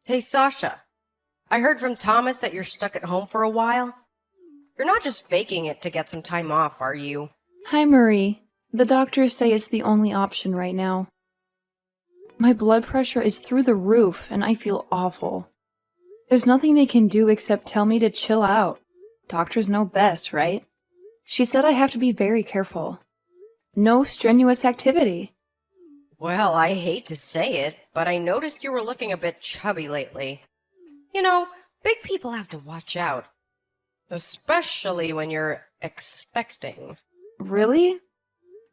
Hey, Sasha. I heard from Thomas that you're stuck at home for a while. You're not just faking it to get some time off, are you? Hi, Marie. The doctors say it's the only option right now. My blood pressure is through the roof, and I feel awful. There's nothing they can do except tell me to chill out. Doctors know best, right? She said I have to be very careful. No strenuous activity. Well, I hate to say it, but I noticed you were looking a bit chubby lately. You know, big people have to watch out. Especially when you're expecting. Really?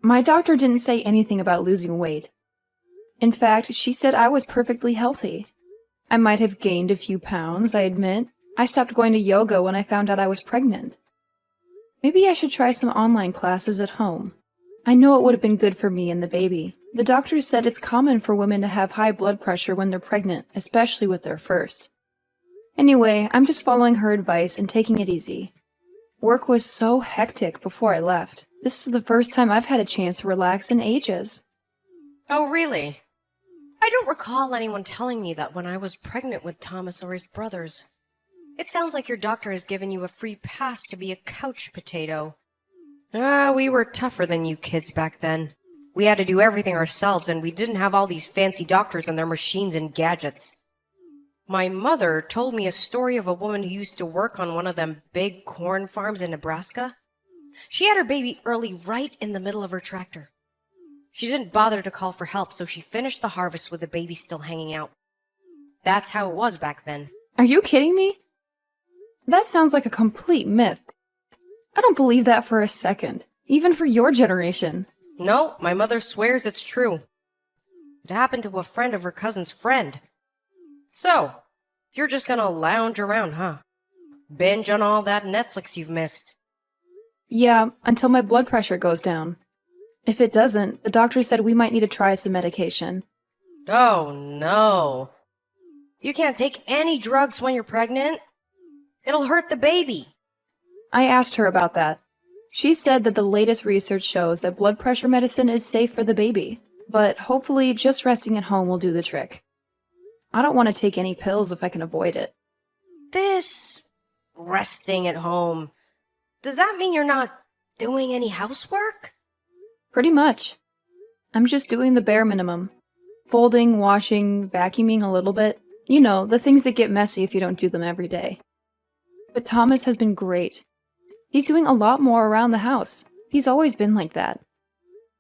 My doctor didn't say anything about losing weight. In fact, she said I was perfectly healthy. I might have gained a few pounds, I admit. I stopped going to yoga when I found out I was pregnant. Maybe I should try some online classes at home. I know it would have been good for me and the baby. The doctors said it's common for women to have high blood pressure when they're pregnant, especially with their first. Anyway, I'm just following her advice and taking it easy. Work was so hectic before I left. This is the first time I've had a chance to relax in ages. Oh, really? I don't recall anyone telling me that when I was pregnant with Thomas or his brothers. It sounds like your doctor has given you a free pass to be a couch potato. We were tougher than you kids back then. We had to do everything ourselves, and we didn't have all these fancy doctors and their machines and gadgets. My mother told me a story of a woman who used to work on one of them big corn farms in Nebraska. She had her baby early right in the middle of her tractor. She didn't bother to call for help, so she finished the harvest with the baby still hanging out. That's how it was back then. Are you kidding me? That sounds like a complete myth. I don't believe that for a second, even for your generation. No, my mother swears it's true. It happened to a friend of her cousin's friend. So, you're just gonna lounge around, huh? Binge on all that Netflix you've missed. Yeah, until my blood pressure goes down. If it doesn't, the doctor said we might need to try some medication. Oh, no. You can't take any drugs when you're pregnant. It'll hurt the baby. I asked her about that. She said that the latest research shows that blood pressure medicine is safe for the baby, but hopefully just resting at home will do the trick. I don't want to take any pills if I can avoid it. This resting at home, does that mean you're not doing any housework? Pretty much. I'm just doing the bare minimum. Folding, washing, vacuuming a little bit. You know, the things that get messy if you don't do them every day. But Thomas has been great. He's doing a lot more around the house. He's always been like that.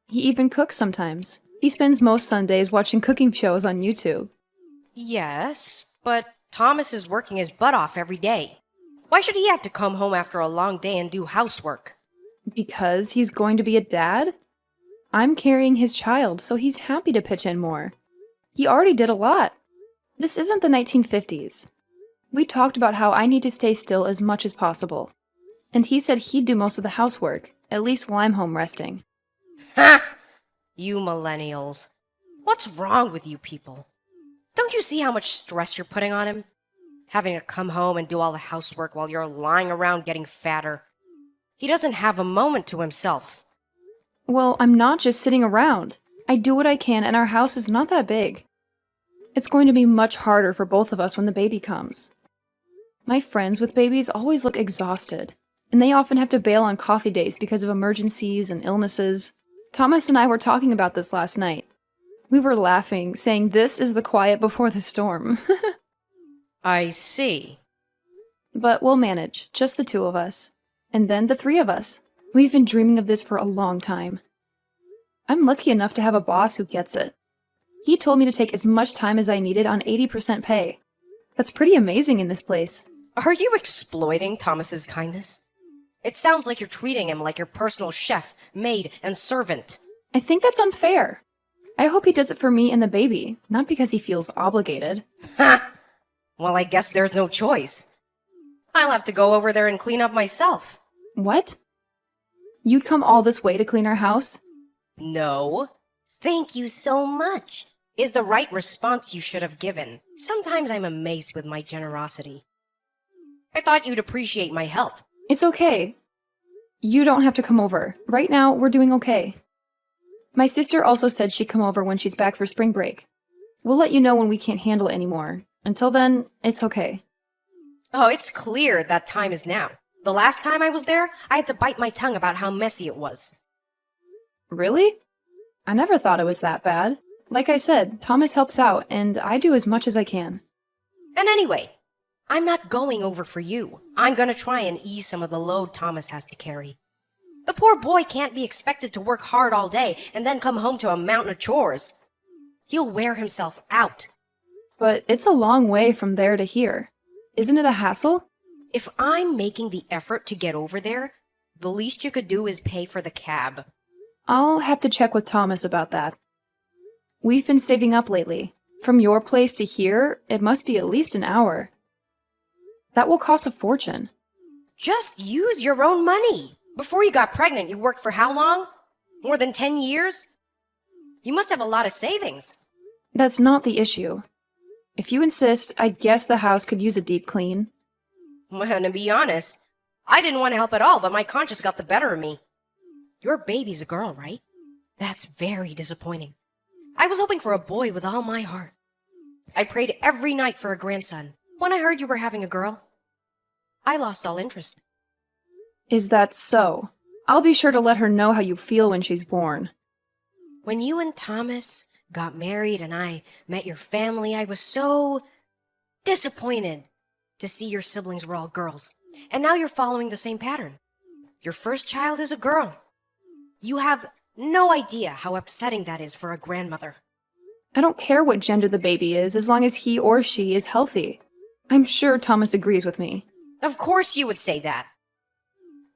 He even cooks sometimes. He spends most Sundays watching cooking shows on YouTube. Yes, but Thomas is working his butt off every day. Why should he have to come home after a long day and do housework? Because he's going to be a dad? I'm carrying his child, so he's happy to pitch in more. He already did a lot. This isn't the 1950s. We talked about how I need to stay still as much as possible. And he said he'd do most of the housework, at least while I'm home resting. Ha! You millennials. What's wrong with you people? Don't you see how much stress you're putting on him? Having to come home and do all the housework while you're lying around getting fatter. He doesn't have a moment to himself. Well, I'm not just sitting around. I do what I can, and our house is not that big. It's going to be much harder for both of us when the baby comes. My friends with babies always look exhausted, and they often have to bail on coffee dates because of emergencies and illnesses. Thomas and I were talking about this last night. We were laughing, saying this is the quiet before the storm. I see. But we'll manage, just the two of us. And then the three of us. We've been dreaming of this for a long time. I'm lucky enough to have a boss who gets it. He told me to take as much time as I needed on 80% pay. That's pretty amazing in this place. Are you exploiting Thomas's kindness? It sounds like you're treating him like your personal chef, maid, and servant. I think that's unfair. I hope he does it for me and the baby, not because he feels obligated. Ha! Well, I guess there's no choice. I'll have to go over there and clean up myself. What? You'd come all this way to clean our house? No. Thank you so much is the right response you should have given. Sometimes I'm amazed with my generosity. I thought you'd appreciate my help. It's okay. You don't have to come over. Right now, we're doing okay. My sister also said she'd come over when she's back for spring break. We'll let you know when we can't handle it anymore. Until then, it's okay. Oh, it's clear that time is now. The last time I was there, I had to bite my tongue about how messy it was. Really? I never thought it was that bad. Like I said, Thomas helps out, and I do as much as I can. And anyway, I'm not going over for you. I'm gonna try and ease some of the load Thomas has to carry. The poor boy can't be expected to work hard all day and then come home to a mountain of chores. He'll wear himself out. But it's a long way from there to here. Isn't it a hassle? If I'm making the effort to get over there, the least you could do is pay for the cab. I'll have to check with Thomas about that. We've been saving up lately. From your place to here, it must be at least an hour. That will cost a fortune. Just use your own money. Before you got pregnant, you worked for how long? More than 10 years? You must have a lot of savings. That's not the issue. If you insist, I guess the house could use a deep clean. Well, to be honest, I didn't want to help at all, but my conscience got the better of me. Your baby's a girl, right? That's very disappointing. I was hoping for a boy with all my heart. I prayed every night for a grandson. When I heard you were having a girl, I lost all interest. Is that so? I'll be sure to let her know how you feel when she's born. When you and Thomas got married and I met your family, I was so disappointed to see your siblings were all girls. And now you're following the same pattern. Your first child is a girl. You have no idea how upsetting that is for a grandmother. I don't care what gender the baby is, as long as he or she is healthy. I'm sure Thomas agrees with me. Of course you would say that.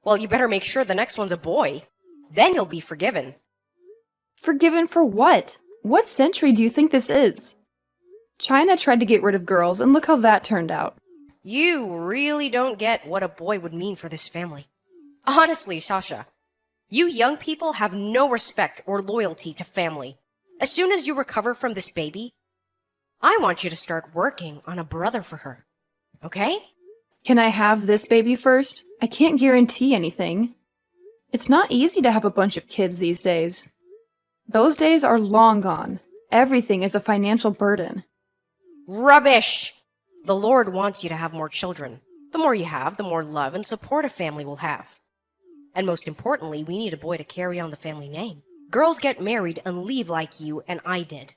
Well, you better make sure the next one's a boy. Then you'll be forgiven. Forgiven for what? What century do you think this is? China tried to get rid of girls, and look how that turned out. You really don't get what a boy would mean for this family. Honestly, Sasha, you young people have no respect or loyalty to family. As soon as you recover from this baby, I want you to start working on a brother for her. Okay? Can I have this baby first? I can't guarantee anything. It's not easy to have a bunch of kids these days. Those days are long gone. Everything is a financial burden. Rubbish! The Lord wants you to have more children. The more you have, the more love and support a family will have. And most importantly, we need a boy to carry on the family name. Girls get married and leave like you and I did.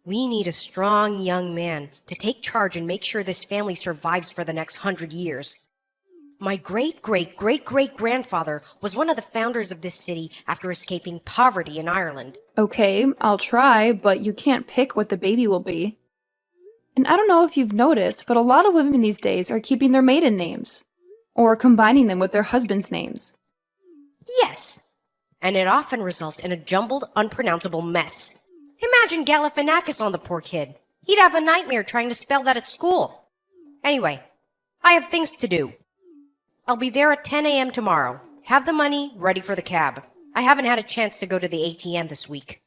We need a strong young man to take charge and make sure this family survives for the next 100 years. My great-great-great-great-grandfather was one of the founders of this city after escaping poverty in Ireland. Okay, I'll try, but you can't pick what the baby will be. And I don't know if you've noticed, but a lot of women these days are keeping their maiden names. Or combining them with their husband's names. Yes, and it often results in a jumbled, unpronounceable mess. Imagine Galifianakis on the poor kid. He'd have a nightmare trying to spell that at school. Anyway, I have things to do. I'll be there at 10 a.m. tomorrow. Have the money ready for the cab. I haven't had a chance to go to the ATM this week.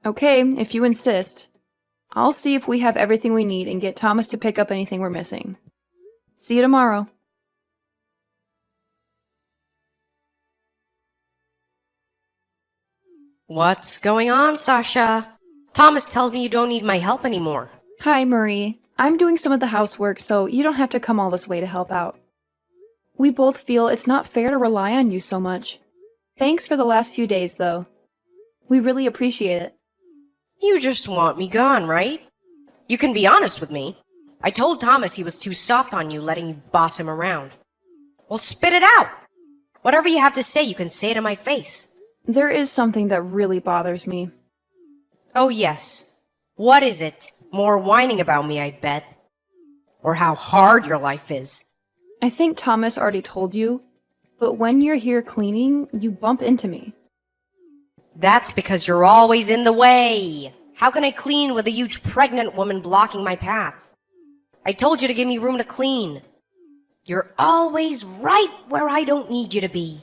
Okay, if you insist. I'll see if we have everything we need and get Thomas to pick up anything we're missing. See you tomorrow. What's going on, Sasha? Thomas tells me you don't need my help anymore. Hi, Marie. I'm doing some of the housework, so you don't have to come all this way to help out. We both feel it's not fair to rely on you so much. Thanks for the last few days, though. We really appreciate it. You just want me gone, right? You can be honest with me. I told Thomas he was too soft on you, letting you boss him around. Well, spit it out. Whatever you have to say, you can say it in my face. There is something that really bothers me. Oh, yes. What is it? More whining about me, I bet. Or how hard your life is. I think Thomas already told you, but when you're here cleaning, you bump into me. That's because you're always in the way. How can I clean with a huge pregnant woman blocking my path? I told you to give me room to clean. You're always right where I don't need you to be.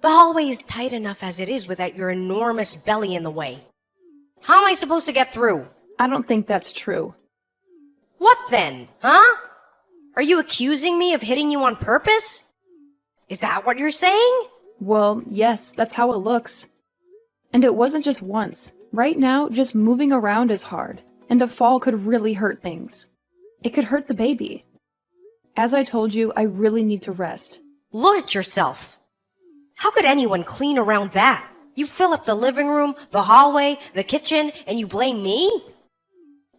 The hallway is tight enough as it is without your enormous belly in the way. How am I supposed to get through? I don't think that's true. What then, huh? Are you accusing me of hitting you on purpose? Is that what you're saying? Well, yes, that's how it looks. And it wasn't just once. Right now, just moving around is hard, and a fall could really hurt things. It could hurt the baby. As I told you, I really need to rest. Look at yourself. How could anyone clean around that? You fill up the living room, the hallway, the kitchen, and you blame me?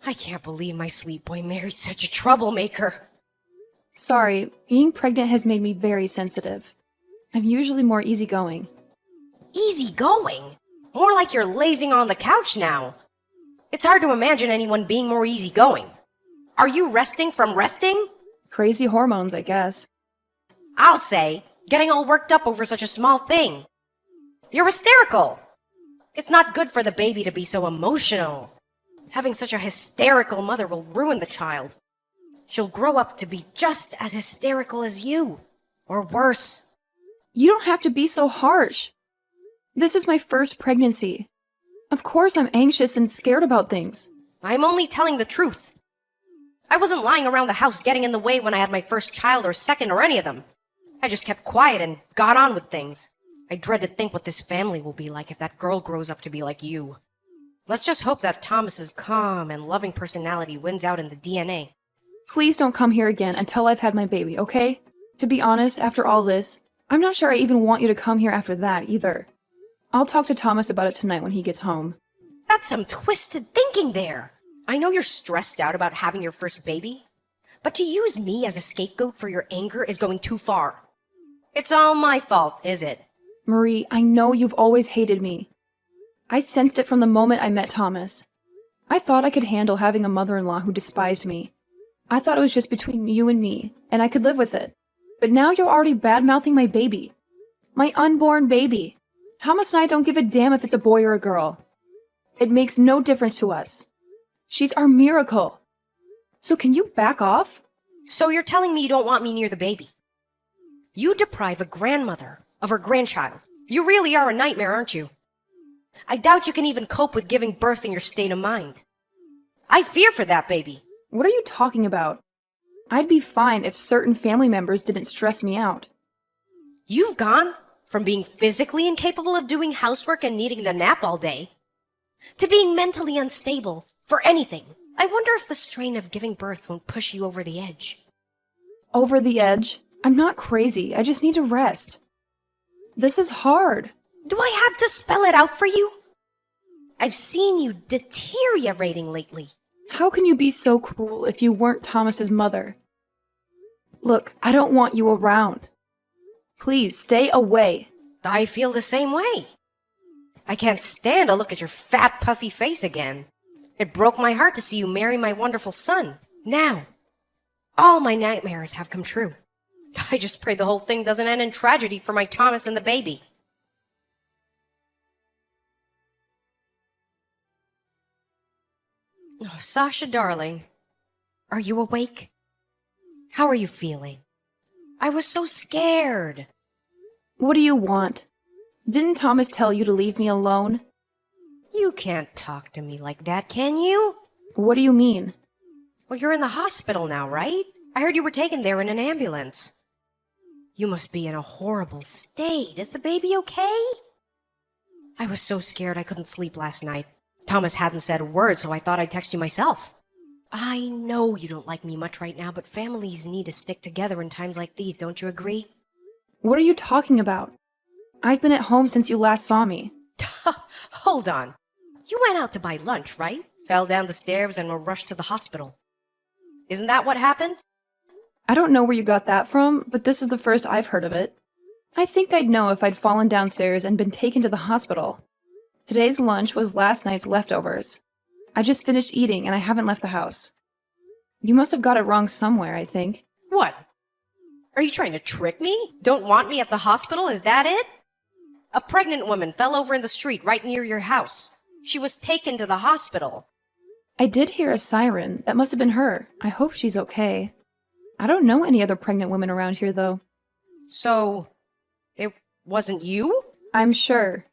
I can't believe my sweet boy married such a troublemaker. Sorry, being pregnant has made me very sensitive. I'm usually more easygoing. Easygoing? More like you're lazing on the couch now. It's hard to imagine anyone being more easygoing. Are you resting from resting? Crazy hormones, I guess. I'll say, getting all worked up over such a small thing. You're hysterical. It's not good for the baby to be so emotional. Having such a hysterical mother will ruin the child. She'll grow up to be just as hysterical as you, or worse. You don't have to be so harsh. This is my first pregnancy. Of course I'm anxious and scared about things. I'm only telling the truth. I wasn't lying around the house getting in the way when I had my first child or second or any of them. I just kept quiet and got on with things. I dread to think what this family will be like if that girl grows up to be like you. Let's just hope that Thomas's calm and loving personality wins out in the DNA. Please don't come here again until I've had my baby, okay? To be honest, after all this, I'm not sure I even want you to come here after that either. I'll talk to Thomas about it tonight when he gets home. That's some twisted thinking there. I know you're stressed out about having your first baby, but to use me as a scapegoat for your anger is going too far. It's all my fault, is it? Marie, I know you've always hated me. I sensed it from the moment I met Thomas. I thought I could handle having a mother-in-law who despised me. I thought it was just between you and me, and I could live with it. But now you're already bad-mouthing my baby. My unborn baby. Thomas and I don't give a damn if it's a boy or a girl. It makes no difference to us. She's our miracle. So can you back off? So you're telling me you don't want me near the baby? You deprive a grandmother of her grandchild. You really are a nightmare, aren't you? I doubt you can even cope with giving birth in your state of mind. I fear for that baby. What are you talking about? I'd be fine if certain family members didn't stress me out. You've gone from being physically incapable of doing housework and needing to nap all day to being mentally unstable for anything. I wonder if the strain of giving birth won't push you over the edge. Over the edge? I'm not crazy. I just need to rest. This is hard. Do I have to spell it out for you? I've seen you deteriorating lately. How can you be so cruel if you weren't Thomas's mother? Look, I don't want you around. Please, stay away. I feel the same way. I can't stand to look at your fat, puffy face again. It broke my heart to see you marry my wonderful son. Now, all my nightmares have come true. I just pray the whole thing doesn't end in tragedy for my Thomas and the baby. Oh, Sasha, darling, are you awake? How are you feeling? I was so scared. What do you want? Didn't Thomas tell you to leave me alone? You can't talk to me like that, can you? What do you mean? Well, you're in the hospital now, right? I heard you were taken there in an ambulance. You must be in a horrible state. Is the baby okay? I was so scared I couldn't sleep last night. Thomas hadn't said a word, so I thought I'd text you myself. I know you don't like me much right now, but families need to stick together in times like these, don't you agree? What are you talking about? I've been at home since you last saw me. Hold on. You went out to buy lunch, right? Fell down the stairs and were rushed to the hospital. Isn't that what happened? I don't know where you got that from, but this is the first I've heard of it. I think I'd know if I'd fallen downstairs and been taken to the hospital. Today's lunch was last night's leftovers. I just finished eating and I haven't left the house. You must have got it wrong somewhere, I think. What? Are you trying to trick me? Don't want me at the hospital, is that it? A pregnant woman fell over in the street right near your house. She was taken to the hospital. I did hear a siren. That must have been her. I hope she's okay. I don't know any other pregnant women around here, though. So, it wasn't you? I'm sure.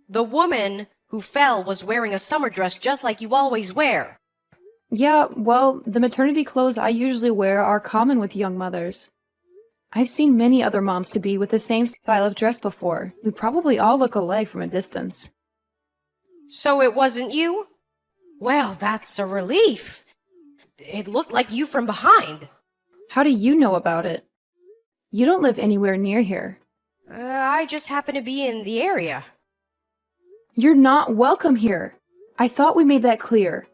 The woman who fell was wearing a summer dress just like you always wear. Yeah, well, the maternity clothes I usually wear are common with young mothers. I've seen many other moms-to-be with the same style of dress before. We probably all look alike from a distance. So it wasn't you? Well, that's a relief. It looked like you from behind. How do you know about it? You don't live anywhere near here. I just happened to be in the area. You're not welcome here. I thought we made that clear.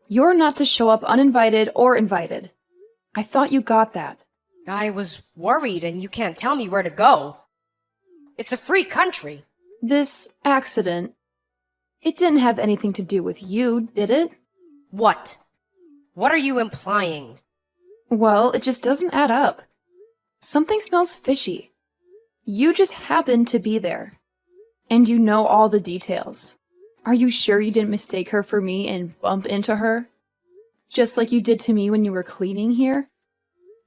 You're not to show up uninvited or invited. I thought you got that. I was worried, and you can't tell me where to go. It's a free country. This accident, it didn't have anything to do with you, did it? What? What are you implying? Well, it just doesn't add up. Something smells fishy. You just happened to be there. And you know all the details. Are you sure you didn't mistake her for me and bump into her? Just like you did to me when you were cleaning here?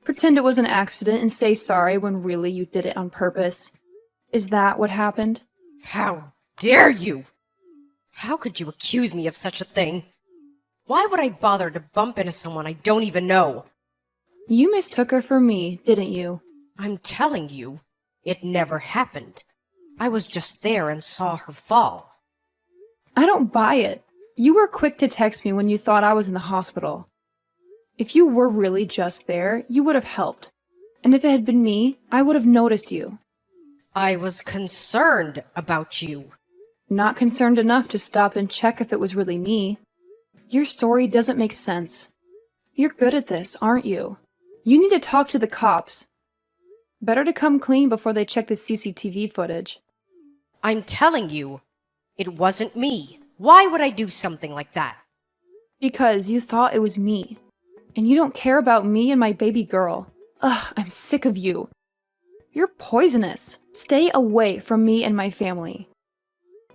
Pretend it was an accident and say sorry when really you did it on purpose. Is that what happened? How dare you? How could you accuse me of such a thing? Why would I bother to bump into someone I don't even know? You mistook her for me, didn't you? I'm telling you, it never happened. I was just there and saw her fall. I don't buy it. You were quick to text me when you thought I was in the hospital. If you were really just there, you would have helped. And if it had been me, I would have noticed you. I was concerned about you. Not concerned enough to stop and check if it was really me. Your story doesn't make sense. You're good at this, aren't you? You need to talk to the cops. Better to come clean before they check the CCTV footage. I'm telling you, it wasn't me. Why would I do something like that? Because you thought it was me. And you don't care about me and my baby girl. Ugh, I'm sick of you. You're poisonous. Stay away from me and my family.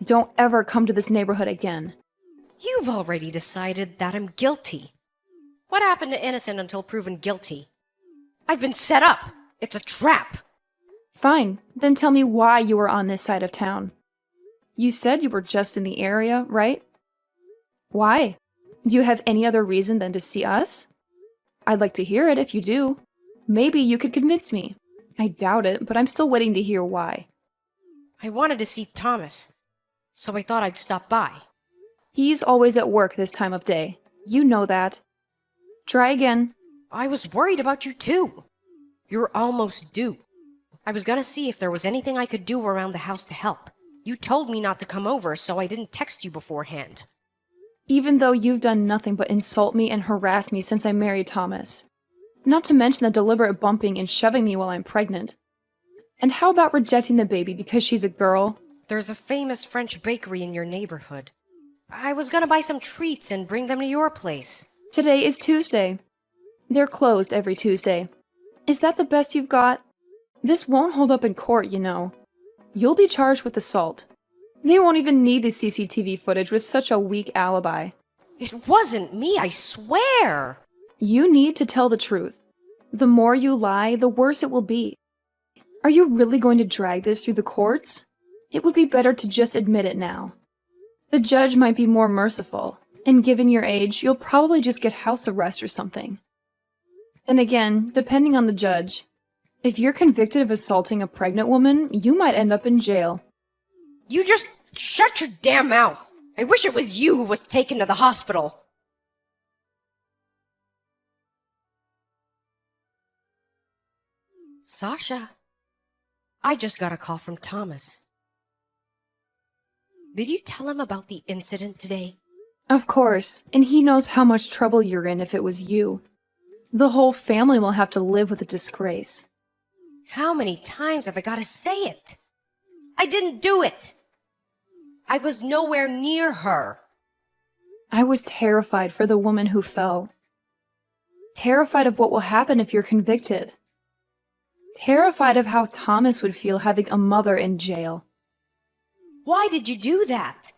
Don't ever come to this neighborhood again. You've already decided that I'm guilty. What happened to innocent until proven guilty? I've been set up. It's a trap. Fine, then tell me why you were on this side of town. You said you were just in the area, right? Why? Do you have any other reason than to see us? I'd like to hear it if you do. Maybe you could convince me. I doubt it, but I'm still waiting to hear why. I wanted to see Thomas, so I thought I'd stop by. He's always at work this time of day. You know that. Try again. I was worried about you too. You're almost due. I was gonna see if there was anything I could do around the house to help. You told me not to come over, so I didn't text you beforehand. Even though you've done nothing but insult me and harass me since I married Thomas. Not to mention the deliberate bumping and shoving me while I'm pregnant. And how about rejecting the baby because she's a girl? There's a famous French bakery in your neighborhood. I was gonna buy some treats and bring them to your place. Today is Tuesday. They're closed every Tuesday. Is that the best you've got? This won't hold up in court, you know. You'll be charged with assault. They won't even need the CCTV footage with such a weak alibi. It wasn't me, I swear! You need to tell the truth. The more you lie, the worse it will be. Are you really going to drag this through the courts? It would be better to just admit it now. The judge might be more merciful, and given your age, you'll probably just get house arrest or something. And again, depending on the judge, if you're convicted of assaulting a pregnant woman, you might end up in jail. You just shut your damn mouth! I wish it was you who was taken to the hospital! Sasha, I just got a call from Thomas. Did you tell him about the incident today? Of course, and he knows how much trouble you're in if it was you. The whole family will have to live with the disgrace. How many times have I got to say it? I didn't do it! I was nowhere near her. I was terrified for the woman who fell. Terrified of what will happen if you're convicted. Terrified of how Thomas would feel having a mother in jail. Why did you do that?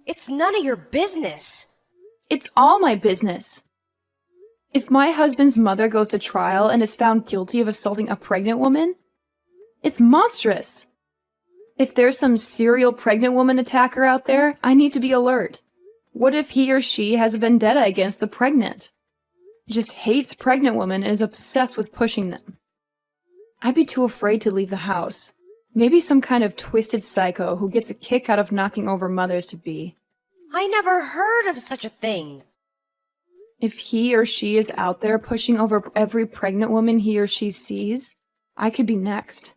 It's none of your business. It's all my business. If my husband's mother goes to trial and is found guilty of assaulting a pregnant woman, it's monstrous. If there's some serial pregnant woman attacker out there, I need to be alert. What if he or she has a vendetta against the pregnant? Just hates pregnant women and is obsessed with pushing them. I'd be too afraid to leave the house. Maybe some kind of twisted psycho who gets a kick out of knocking over mothers-to-be. I never heard of such a thing. If he or she is out there pushing over every pregnant woman he or she sees, I could be next.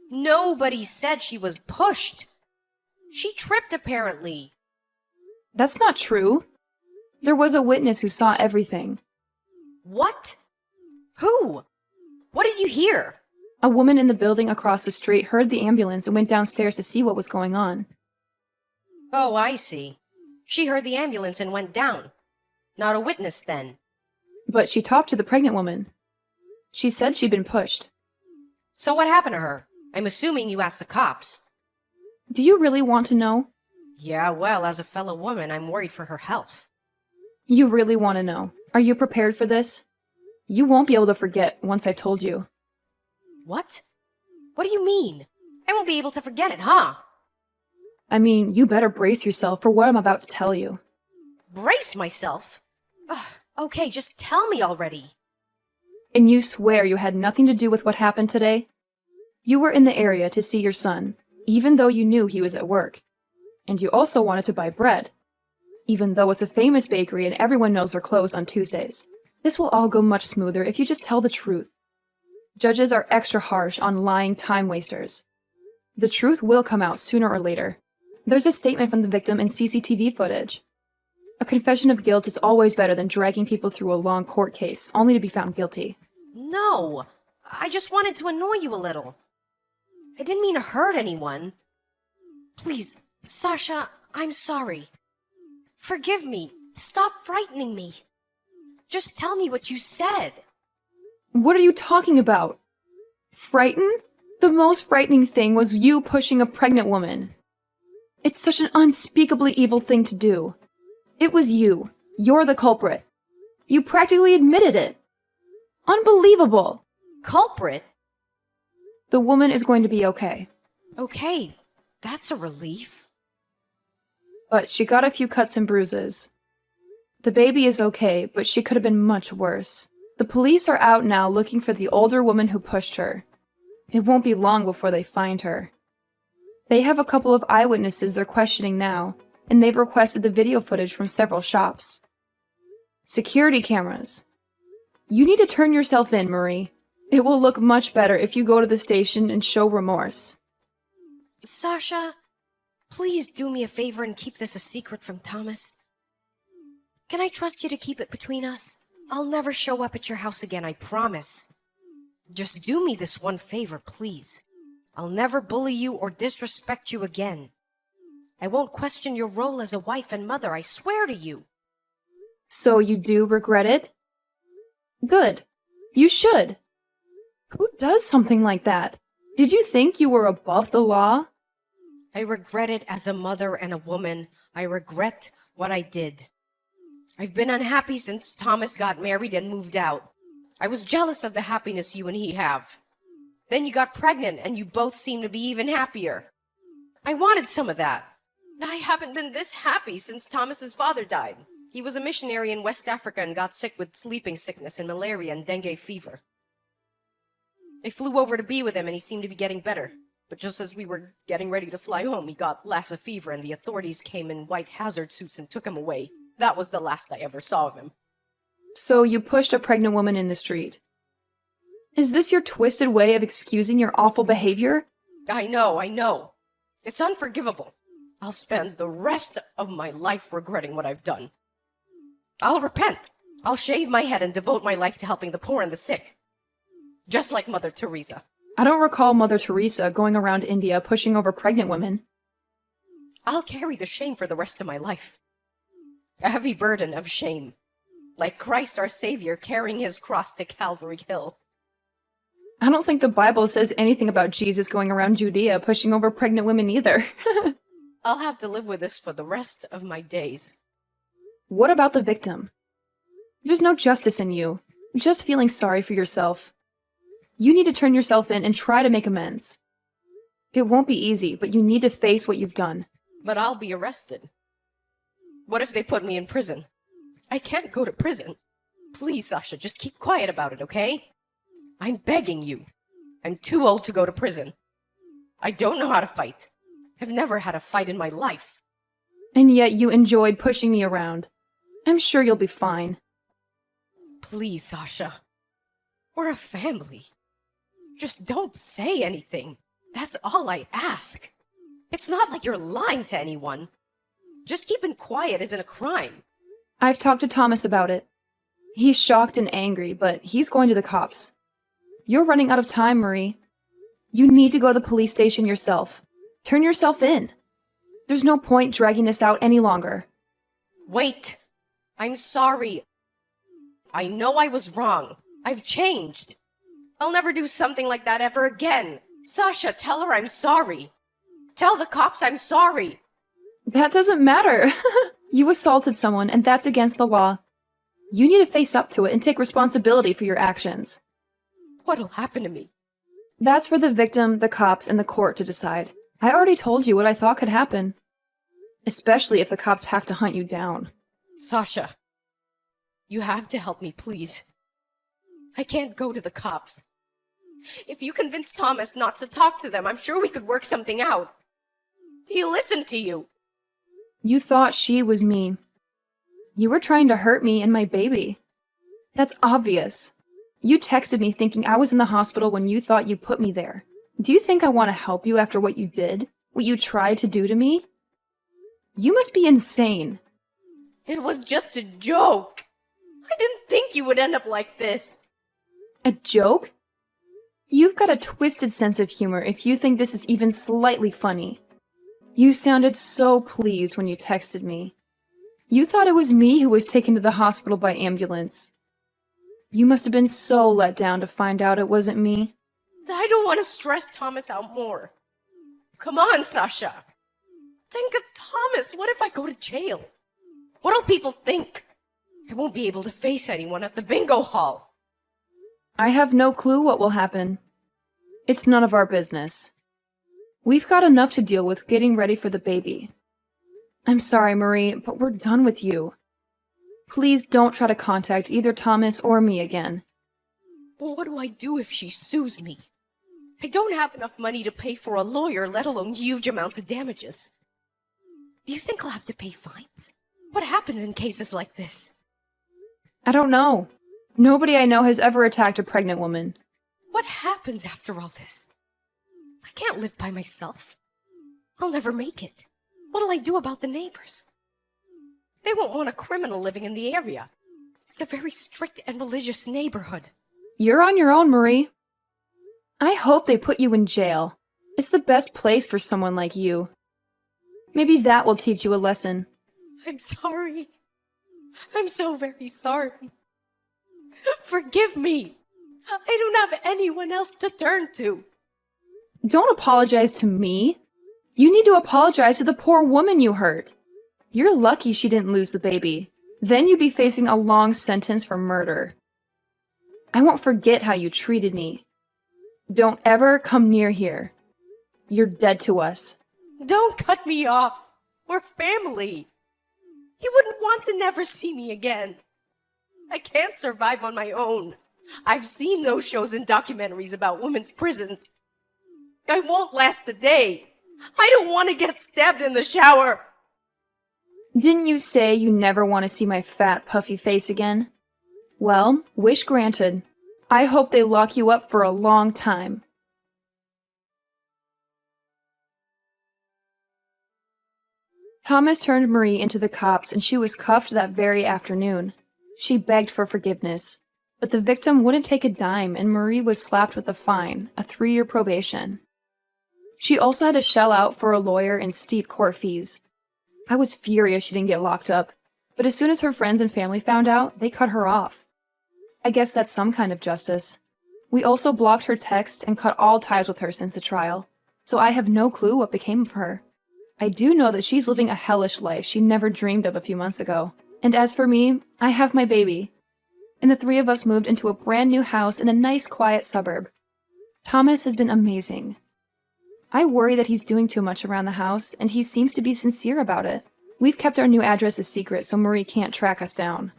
Nobody said she was pushed. She tripped, apparently. That's not true. There was a witness who saw everything. What? Who? What did you hear? A woman in the building across the street heard the ambulance and went downstairs to see what was going on. Oh, I see. She heard the ambulance and went down. Not a witness, then. But she talked to the pregnant woman. She said she'd been pushed. So what happened to her? I'm assuming you asked the cops. Do you really want to know? Yeah, well, as a fellow woman, I'm worried for her health. You really want to know. Are you prepared for this? You won't be able to forget once I've told you. What? What do you mean? I won't be able to forget it, huh? I mean, you better brace yourself for what I'm about to tell you. Brace myself? Ugh, okay, just tell me already. And you swear you had nothing to do with what happened today? You were in the area to see your son, even though you knew he was at work. And you also wanted to buy bread, even though it's a famous bakery and everyone knows they're closed on Tuesdays. This will all go much smoother if you just tell the truth. Judges are extra harsh on lying time wasters. The truth will come out sooner or later. There's a statement from the victim in CCTV footage. A confession of guilt is always better than dragging people through a long court case, only to be found guilty. No, I just wanted to annoy you a little. I didn't mean to hurt anyone. Please, Sasha, I'm sorry. Forgive me. Stop frightening me. Just tell me what you said. What are you talking about? Frightened? The most frightening thing was you pushing a pregnant woman. It's such an unspeakably evil thing to do. It was you. You're the culprit. You practically admitted it. Unbelievable. Culprit? The woman is going to be okay. Okay, that's a relief. But she got a few cuts and bruises. The baby is okay, but she could have been much worse. The police are out now looking for the older woman who pushed her. It won't be long before they find her. They have a couple of eyewitnesses they're questioning now, and they've requested the video footage from several shops. Security cameras. You need to turn yourself in, Marie. It will look much better if you go to the station and show remorse. Sasha, please do me a favor and keep this a secret from Thomas. Can I trust you to keep it between us? I'll never show up at your house again, I promise. Just do me this one favor, please. I'll never bully you or disrespect you again. I won't question your role as a wife and mother, I swear to you. So you do regret it? Good. You should. Who does something like that? Did you think you were above the law? I regret it as a mother and a woman. I regret what I did. I've been unhappy since Thomas got married and moved out. I was jealous of the happiness you and he have. Then you got pregnant and you both seem to be even happier. I wanted some of that. I haven't been this happy since Thomas's father died. He was a missionary in West Africa and got sick with sleeping sickness and malaria and dengue fever. I flew over to be with him and he seemed to be getting better. But just as we were getting ready to fly home, he got Lassa fever and the authorities came in white hazard suits and took him away. That was the last I ever saw of him. So you pushed a pregnant woman in the street. Is this your twisted way of excusing your awful behavior? I know. It's unforgivable. I'll spend the rest of my life regretting what I've done. I'll repent. I'll shave my head and devote my life to helping the poor and the sick. Just like Mother Teresa. I don't recall Mother Teresa going around India pushing over pregnant women. I'll carry the shame for the rest of my life. A heavy burden of shame. Like Christ our Savior carrying his cross to Calvary Hill. I don't think the Bible says anything about Jesus going around Judea pushing over pregnant women either. I'll have to live with this for the rest of my days. What about the victim? There's no justice in you, just feeling sorry for yourself. You need to turn yourself in and try to make amends. It won't be easy, but you need to face what you've done. But I'll be arrested. What if they put me in prison? I can't go to prison. Please, Sasha, just keep quiet about it, okay? I'm begging you. I'm too old to go to prison. I don't know how to fight. I've never had a fight in my life. And yet you enjoyed pushing me around. I'm sure you'll be fine. Please, Sasha. We're a family. Just don't say anything. That's all I ask. It's not like you're lying to anyone. Just keeping quiet isn't a crime. I've talked to Thomas about it. He's shocked and angry, but he's going to the cops. You're running out of time, Marie. You need to go to the police station yourself. Turn yourself in. There's no point dragging this out any longer. Wait. I'm sorry. I know I was wrong. I've changed. I'll never do something like that ever again. Sasha, tell her I'm sorry. Tell the cops I'm sorry. That doesn't matter. You assaulted someone, and that's against the law. You need to face up to it and take responsibility for your actions. What'll happen to me? That's for the victim, the cops, and the court to decide. I already told you what I thought could happen. Especially if the cops have to hunt you down. Sasha, you have to help me, please. I can't go to the cops. If you convince Thomas not to talk to them, I'm sure we could work something out. He'll listen to you. You thought she was me. You were trying to hurt me and my baby. That's obvious. You texted me thinking I was in the hospital when you thought you put me there. Do you think I want to help you after what you did? What you tried to do to me? You must be insane. It was just a joke. I didn't think you would end up like this. A joke? You've got a twisted sense of humor if you think this is even slightly funny. You sounded so pleased when you texted me. You thought it was me who was taken to the hospital by ambulance. You must have been so let down to find out it wasn't me. I don't want to stress Thomas out more. Come on, Sasha. Think of Thomas. What if I go to jail? What'll people think? I won't be able to face anyone at the bingo hall. I have no clue what will happen. It's none of our business. We've got enough to deal with getting ready for the baby. I'm sorry, Marie, but we're done with you. Please don't try to contact either Thomas or me again. But what do I do if she sues me? I don't have enough money to pay for a lawyer, let alone huge amounts of damages. Do you think I'll have to pay fines? What happens in cases like this? I don't know. Nobody I know has ever attacked a pregnant woman. What happens after all this? I can't live by myself. I'll never make it. What'll I do about the neighbors? They won't want a criminal living in the area. It's a very strict and religious neighborhood. You're on your own, Marie. I hope they put you in jail. It's the best place for someone like you. Maybe that will teach you a lesson. I'm sorry. I'm so very sorry. Forgive me. I don't have anyone else to turn to. Don't apologize to me. You need to apologize to the poor woman you hurt. You're lucky she didn't lose the baby. Then you'd be facing a long sentence for murder. I won't forget how you treated me. Don't ever come near here. You're dead to us. Don't cut me off. We're family. You wouldn't want to never see me again. I can't survive on my own. I've seen those shows and documentaries about women's prisons. I won't last a day. I don't want to get stabbed in the shower. Didn't you say you never want to see my fat, puffy face again? Well, wish granted. I hope they lock you up for a long time. Thomas turned Marie into the cops and she was cuffed that very afternoon. She begged for forgiveness, but the victim wouldn't take a dime and Marie was slapped with a fine, a 3-year probation. She also had to shell out for a lawyer and steep court fees. I was furious she didn't get locked up, but as soon as her friends and family found out, they cut her off. I guess that's some kind of justice. We also blocked her text and cut all ties with her since the trial, so I have no clue what became of her. I do know that she's living a hellish life she never dreamed of a few months ago. And as for me, I have my baby. And the 3 of us moved into a brand new house in a nice quiet suburb. Thomas has been amazing. I worry that he's doing too much around the house, and he seems to be sincere about it. We've kept our new address a secret so Marie can't track us down.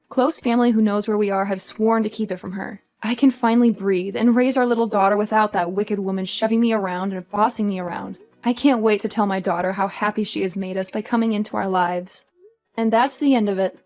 Close family who knows where we are have sworn to keep it from her. I can finally breathe and raise our little daughter without that wicked woman shoving me around and bossing me around. I can't wait to tell my daughter how happy she has made us by coming into our lives. And that's the end of it.